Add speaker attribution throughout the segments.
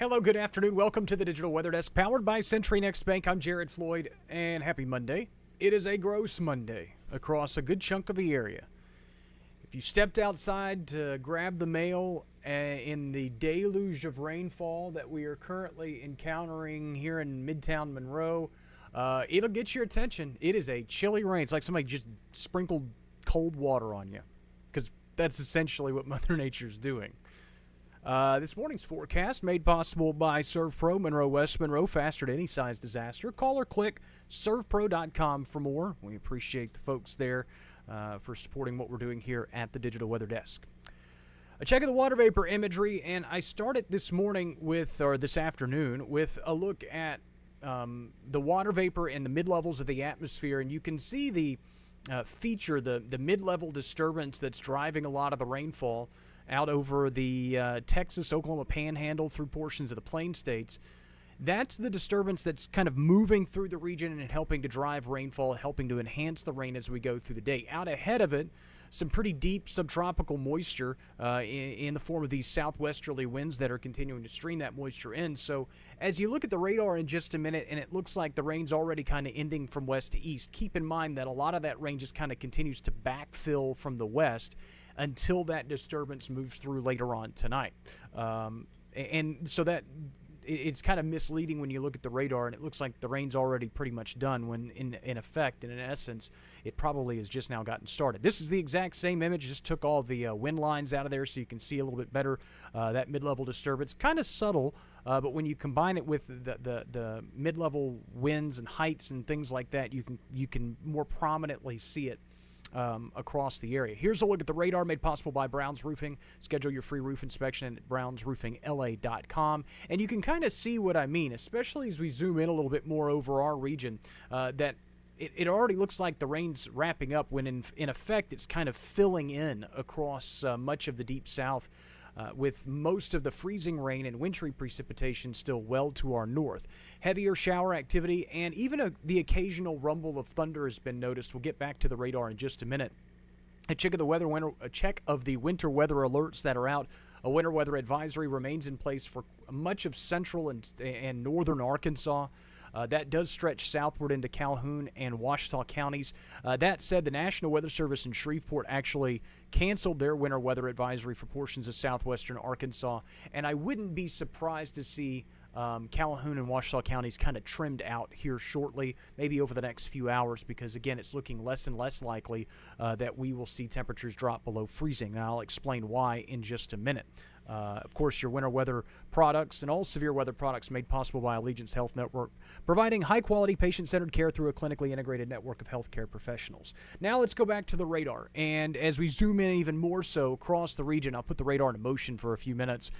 Speaker 1: Hello, good afternoon. Welcome to the Digital Weather Desk, powered by Century Next Bank. I'm Jared Floyd, and happy Monday. It is a gross Monday across a good chunk of the area. If you stepped outside to grab the mail in the deluge of rainfall that we are currently encountering here in Midtown Monroe, it'll get your attention. It is a chilly rain. It's like somebody just sprinkled cold water on you, because that's essentially what Mother Nature's doing. This morning's forecast made possible by ServPro, Monroe West Monroe, faster to any size disaster. Call or click servpro.com for more. We appreciate the folks there for supporting what we're doing here at the Digital Weather Desk. A check of the water vapor imagery, and I started this afternoon with a look at the water vapor in the mid-levels of the atmosphere, and you can see the the mid-level disturbance that's driving a lot of the rainfall out over the Texas, Oklahoma panhandle through portions of the Plain States. That's the disturbance that's kind of moving through the region and helping to drive rainfall, helping to enhance the rain as we go through the day. Out ahead of it, some pretty deep subtropical moisture in the form of these southwesterly winds that are continuing to stream that moisture in. So as you look at the radar in just a minute, and it looks like the rain's already kind of ending from west to east, keep in mind that a lot of that rain just kind of continues to backfill from the west until that disturbance moves through later on tonight. And so that it's kind of misleading when you look at the radar, and it looks like the rain's already pretty much done, when in effect, and in essence, it probably has just now gotten started. This is the exact same image, just took all the wind lines out of there so you can see a little bit better that mid-level disturbance. Kind of subtle, but when you combine it with the mid-level winds and heights and things like that, you can more prominently see it across the area. Here's a look at the radar made possible by Brown's Roofing. Schedule your free roof inspection at brownsroofingla.com. And you can kind of see what I mean, especially as we zoom in a little bit more over our region, that it already looks like the rain's wrapping up, when in effect it's kind of filling in across much of the deep south, with most of the freezing rain and wintry precipitation still well to our north. Heavier shower activity and even the occasional rumble of thunder has been noticed. We'll get back to the radar in just a minute. A check of the winter weather alerts that are out. A winter weather advisory remains in place for much of central and northern Arkansas. That does stretch southward into Calhoun and Ouachita counties. That said, the National Weather Service in Shreveport actually canceled their winter weather advisory for portions of southwestern Arkansas, and I wouldn't be surprised to see Calhoun and Ouachita counties kind of trimmed out here shortly, maybe over the next few hours, because again, it's looking less and less likely that we will see temperatures drop below freezing, and I'll explain why in just a minute. Of course, your winter weather products and all severe weather products made possible by Allegiance Health Network, providing high-quality, patient-centered care through a clinically integrated network of healthcare professionals. Now let's go back to the radar, and as we zoom in even more so across the region, I'll put the radar in motion for a few minutes.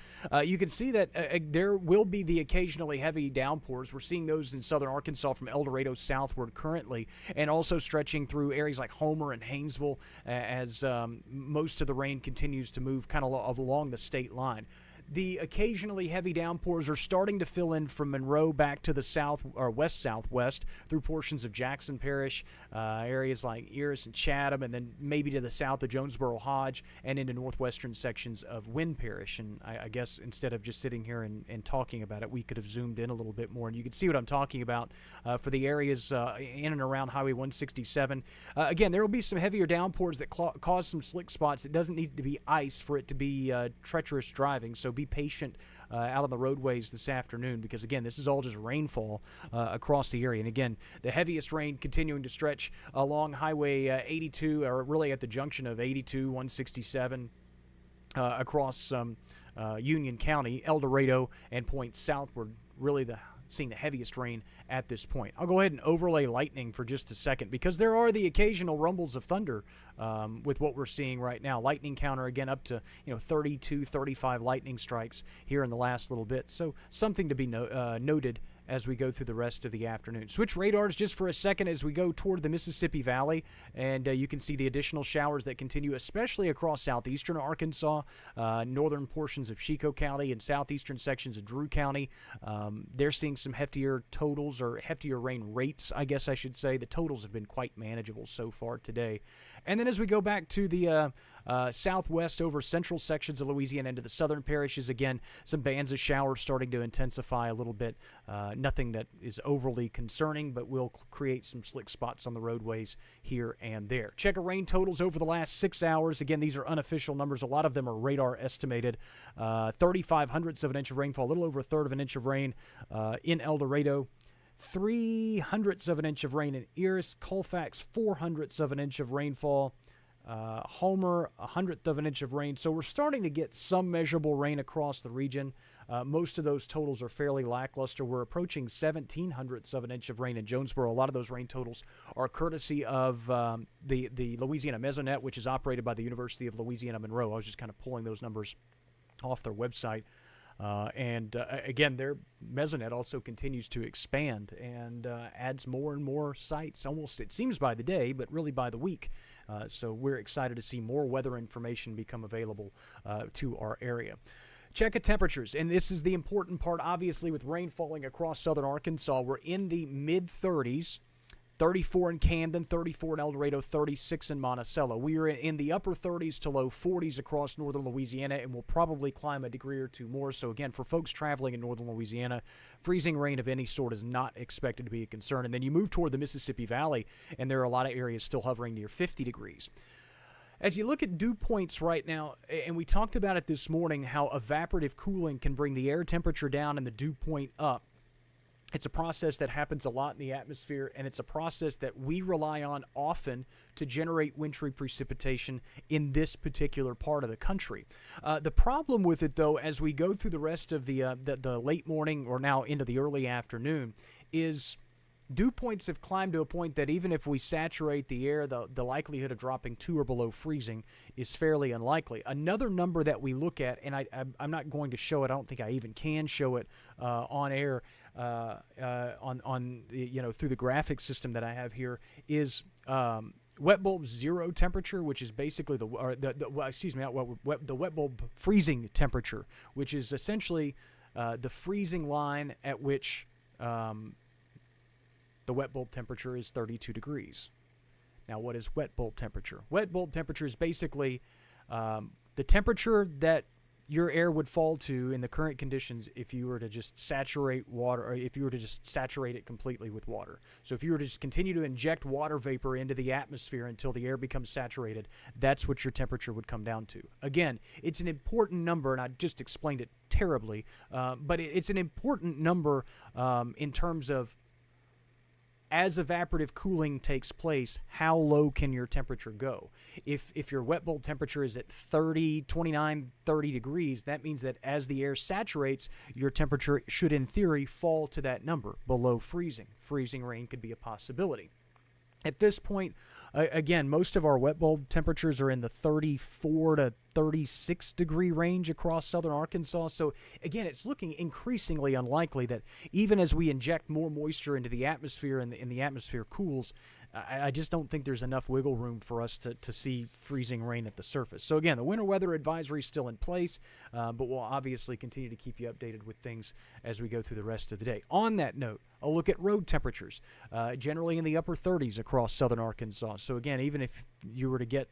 Speaker 1: You can see that there will be the occasionally heavy downpours. We're seeing those in southern Arkansas from El Dorado southward currently, and also stretching through areas like Homer and Haynesville as most of the rain continues to move kind of along the state line. The occasionally heavy downpours are starting to fill in from Monroe back to the south or west-southwest through portions of Jackson Parish, areas like Eris and Chatham, and then maybe to the south of Jonesboro Hodge and into northwestern sections of Wynn Parish. And I guess instead of just sitting here and talking about it, we could have zoomed in a little bit more, and you can see what I'm talking about for the areas in and around Highway 167. Again, there will be some heavier downpours that cause some slick spots. It doesn't need to be ice for it to be treacherous driving, so be patient out on the roadways this afternoon, because again, this is all just rainfall across the area. And again, the heaviest rain continuing to stretch along Highway 82, or really at the junction of 82, 167, across Union County, El Dorado, and points southward, really seeing the heaviest rain at this point. I'll go ahead and overlay lightning for just a second, because there are the occasional rumbles of thunder with what we're seeing right now. Lightning counter again up to 32, 35 lightning strikes here in the last little bit. So something to be noted as we go through the rest of the afternoon. Switch radars just for a second as we go toward the Mississippi Valley, and you can see the additional showers that continue, especially across southeastern Arkansas, northern portions of Chico County, and southeastern sections of Drew County. They're seeing some heftier totals, or heftier rain rates, I guess I should say. The totals have been quite manageable so far today. And then as we go back to the southwest over central sections of Louisiana into the southern parishes, again, some bands of showers starting to intensify a little bit. Nothing that is overly concerning, but will create some slick spots on the roadways here and there. Check our rain totals over the last 6 hours. Again, these are unofficial numbers. A lot of them are radar estimated. 3/500ths of an inch of rainfall, a little over a third of an inch of rain in El Dorado. 3/100ths of an inch of rain in Eris. Colfax, 4/100ths of an inch of rainfall. Homer, 100th of an inch of rain. So we're starting to get some measurable rain across the region. Most of those totals are fairly lackluster. We're approaching 1/1700ths of an inch of rain in Jonesboro. A lot of those rain totals are courtesy of the Louisiana Mesonet, which is operated by the University of Louisiana Monroe. I was just kind of pulling those numbers off their website. Again, their Mesonet also continues to expand and adds more and more sites, almost it seems by the day, but really by the week. So we're excited to see more weather information become available to our area. Check at temperatures, and this is the important part, obviously, with rain falling across southern Arkansas. We're in the mid-30s. 34 in Camden, 34 in El Dorado, 36 in Monticello. We are in the upper 30s to low 40s across northern Louisiana, and we'll probably climb a degree or two more. So again, for folks traveling in northern Louisiana, freezing rain of any sort is not expected to be a concern. And then you move toward the Mississippi Valley, and there are a lot of areas still hovering near 50 degrees. As you look at dew points right now, and we talked about it this morning, how evaporative cooling can bring the air temperature down and the dew point up. It's a process that happens a lot in the atmosphere, and it's a process that we rely on often to generate wintry precipitation in this particular part of the country. The problem with it, though, as we go through the rest of the late morning or now into the early afternoon, is dew points have climbed to a point that even if we saturate the air, the likelihood of dropping 2 or below freezing is fairly unlikely. Another number that we look at, and I'm not going to show it, I don't think I even can show it on air, through the graphic system that I have here, is wet bulb zero temperature, which is basically the wet bulb freezing temperature, which is essentially the freezing line at which the wet bulb temperature is 32 degrees. Now, what is wet bulb temperature? Wet bulb temperature is basically the temperature that your air would fall to in the current conditions if you were to just saturate water, or if you were to just saturate it completely with water. So if you were to just continue to inject water vapor into the atmosphere until the air becomes saturated, that's what your temperature would come down to. Again, it's an important number, and I just explained it terribly, but it's an important number in terms of, as evaporative cooling takes place, how low can your temperature go? If your wet bulb temperature is at 29, 30 degrees, that means that as the air saturates, your temperature should, in theory, fall to that number, below freezing. Freezing rain could be a possibility. At this point, again, most of our wet bulb temperatures are in the 34 to 36 degree range across southern Arkansas. So again, it's looking increasingly unlikely that even as we inject more moisture into the atmosphere and the atmosphere cools, I just don't think there's enough wiggle room for us to see freezing rain at the surface. So again, the winter weather advisory is still in place, but we'll obviously continue to keep you updated with things as we go through the rest of the day. On that note, a look at road temperatures, generally in the upper 30s across southern Arkansas. So again, even if you were to get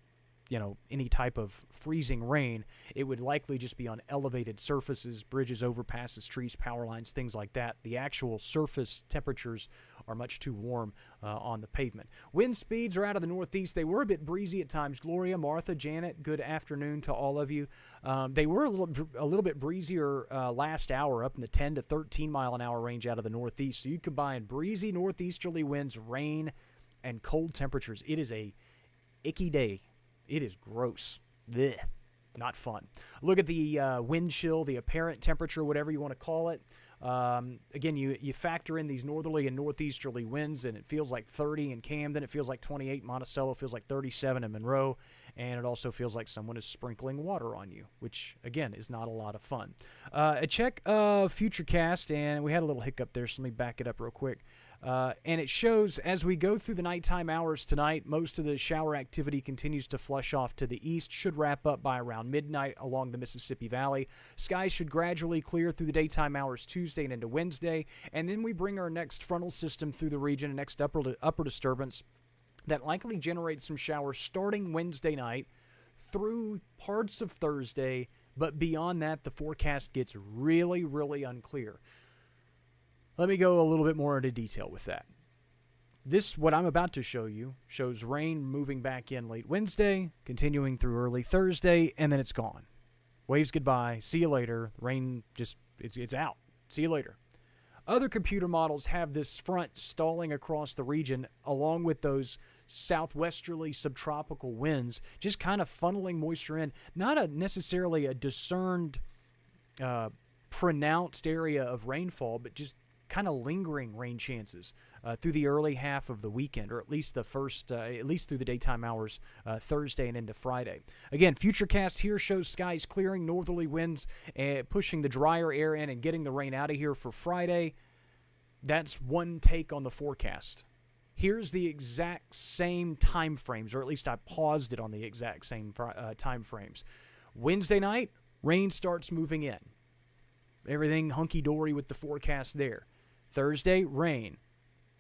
Speaker 1: any type of freezing rain, it would likely just be on elevated surfaces, bridges, overpasses, trees, power lines, things like that. The actual surface temperatures are much too warm on the pavement. Wind speeds are out of the northeast. They were a bit breezy at times. Gloria, Martha, Janet, good afternoon to all of you. They were a little bit breezier last hour, up in the 10 to 13 mile an hour range out of the northeast. So you combine breezy northeasterly winds, rain, and cold temperatures. It is a icky day. It is gross. Blech. Not fun. Look at the wind chill, the apparent temperature, whatever you want to call it. Again, you factor in these northerly and northeasterly winds, and it feels like 30 in Camden. It feels like 28 in Monticello. It feels like 37 in Monroe. And it also feels like someone is sprinkling water on you, which, again, is not a lot of fun. A check of Futurecast, and we had a little hiccup there, so let me back it up real quick. And it shows as we go through the nighttime hours tonight, most of the shower activity continues to flush off to the east, should wrap up by around midnight along the Mississippi Valley. Skies should gradually clear through the daytime hours Tuesday and into Wednesday, and then we bring our next frontal system through the region, next upper disturbance. that likely generate some showers starting Wednesday night through parts of Thursday, but beyond that, the forecast gets really, really unclear. Let me go a little bit more into detail with that. What I'm about to show you, shows rain moving back in late Wednesday, continuing through early Thursday, and then it's gone. Waves goodbye. See you later. Rain it's out. See you later. Other computer models have this front stalling across the region, along with those southwesterly subtropical winds, just kind of funneling moisture in. Not necessarily a discerned, pronounced area of rainfall, but just kind of lingering rain chances through the early half of the weekend, or at least the first, at least through the daytime hours, Thursday and into Friday. Again, Futurecast here shows skies clearing, northerly winds pushing the drier air in and getting the rain out of here for Friday. That's one take on the forecast. Here's the exact same time frames, or at least I paused it on the exact same time frames. Wednesday night, rain starts moving in. Everything hunky-dory with the forecast there. Thursday, rain.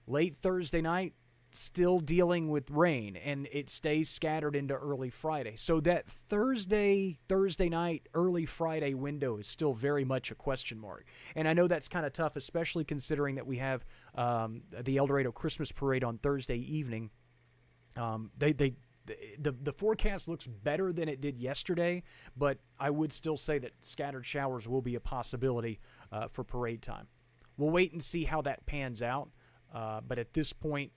Speaker 1: Late Thursday night, still dealing with rain, and it stays scattered into early Friday. So that Thursday night, early Friday window is still very much a question mark. And I know that's kind of tough, especially considering that we have the El Dorado Christmas Parade on Thursday evening. The forecast looks better than it did yesterday, but I would still say that scattered showers will be a possibility for parade time. We'll wait and see how that pans out, but at this point,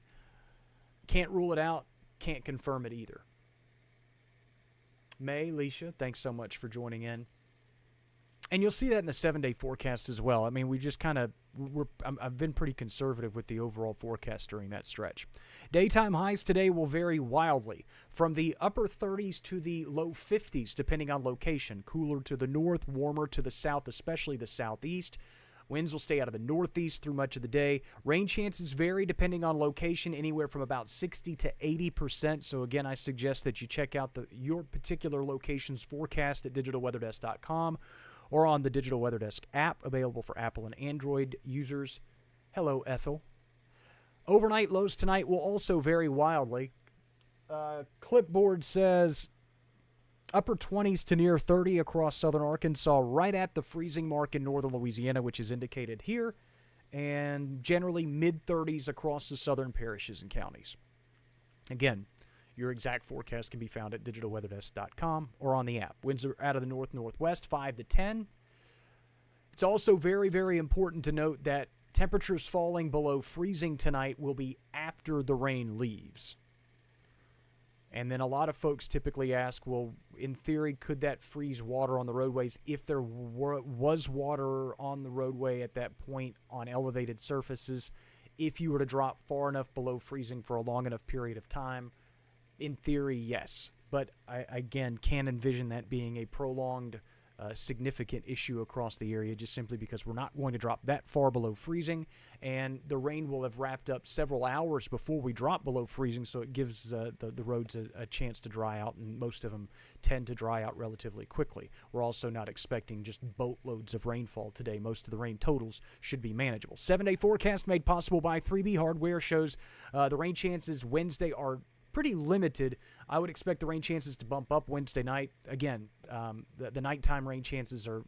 Speaker 1: can't rule it out, can't confirm it either. May, Leisha, thanks so much for joining in. And you'll see that in the 7-day forecast as well. I mean, we just kind of, I've been pretty conservative with the overall forecast during that stretch. Daytime highs today will vary wildly, from the upper 30s to the low 50s, depending on location. Cooler to the north, warmer to the south, especially the southeast. Winds will stay out of the northeast through much of the day. Rain chances vary depending on location, anywhere from about 60 to 80%. So again, I suggest that you check out your particular location's forecast at digitalweatherdesk.com or on the Digital Weather Desk app, available for Apple and Android users. Hello, Ethel. Overnight lows tonight will also vary wildly. Clipboard says upper 20s to near 30 across southern Arkansas, right at the freezing mark in northern Louisiana, which is indicated here, and generally mid-30s across the southern parishes and counties. Again, your exact forecast can be found at digitalweatherdesk.com or on the app. Winds are out of the north-northwest, 5 to 10. It's also very, very important to note that temperatures falling below freezing tonight will be after the rain leaves. And then a lot of folks typically ask, well, in theory, could that freeze water on the roadways if there was water on the roadway at that point on elevated surfaces? If you were to drop far enough below freezing for a long enough period of time, in theory, yes. But I, again, can't envision that being a prolonged significant issue across the area, just simply because we're not going to drop that far below freezing, and the rain will have wrapped up several hours before we drop below freezing, so it gives the roads a chance to dry out, and most of them tend to dry out relatively quickly. We're also not expecting just boatloads of rainfall today. Most of the rain totals should be manageable. 7-day forecast made possible by 3B Hardware shows the rain chances Wednesday are pretty limited. I would expect the rain chances to bump up Wednesday night. Again, the nighttime rain chances are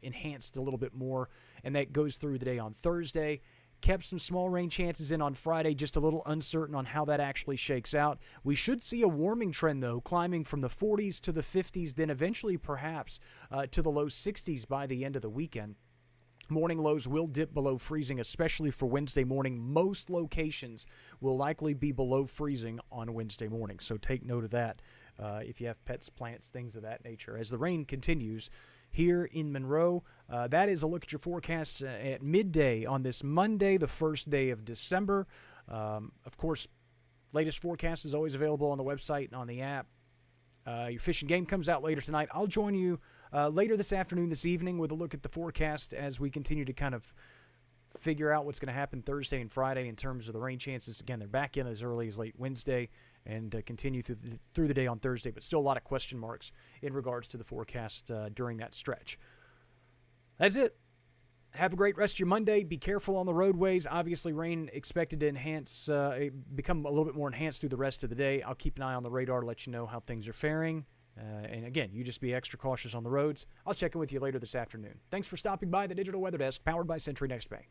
Speaker 1: enhanced a little bit more, and that goes through the day on Thursday. Kept some small rain chances in on Friday, just a little uncertain on how that actually shakes out. We should see a warming trend, though, climbing from the 40s to the 50s, then eventually perhaps to the low 60s by the end of the weekend. Morning lows will dip below freezing, especially for Wednesday morning. Most locations will likely be below freezing on Wednesday morning, so take note of that if you have pets, plants, things of that nature. As the rain continues here in Monroe, that is a look at your forecast at midday on this Monday, the first day of December. Of course, latest forecast is always available on the website and on the app. Your fishing game comes out later tonight. I'll join you later this afternoon, this evening, with a look at the forecast as we continue to kind of figure out what's going to happen Thursday and Friday in terms of the rain chances. Again, they're back in as early as late Wednesday and continue through the day on Thursday, but still a lot of question marks in regards to the forecast during that stretch. That's it. Have a great rest of your Monday. Be careful on the roadways. Obviously, rain expected to become a little bit more enhanced through the rest of the day. I'll keep an eye on the radar to let you know how things are faring. And again, you just be extra cautious on the roads. I'll check in with you later this afternoon. Thanks for stopping by the Digital Weather Desk, powered by Century Next Bank.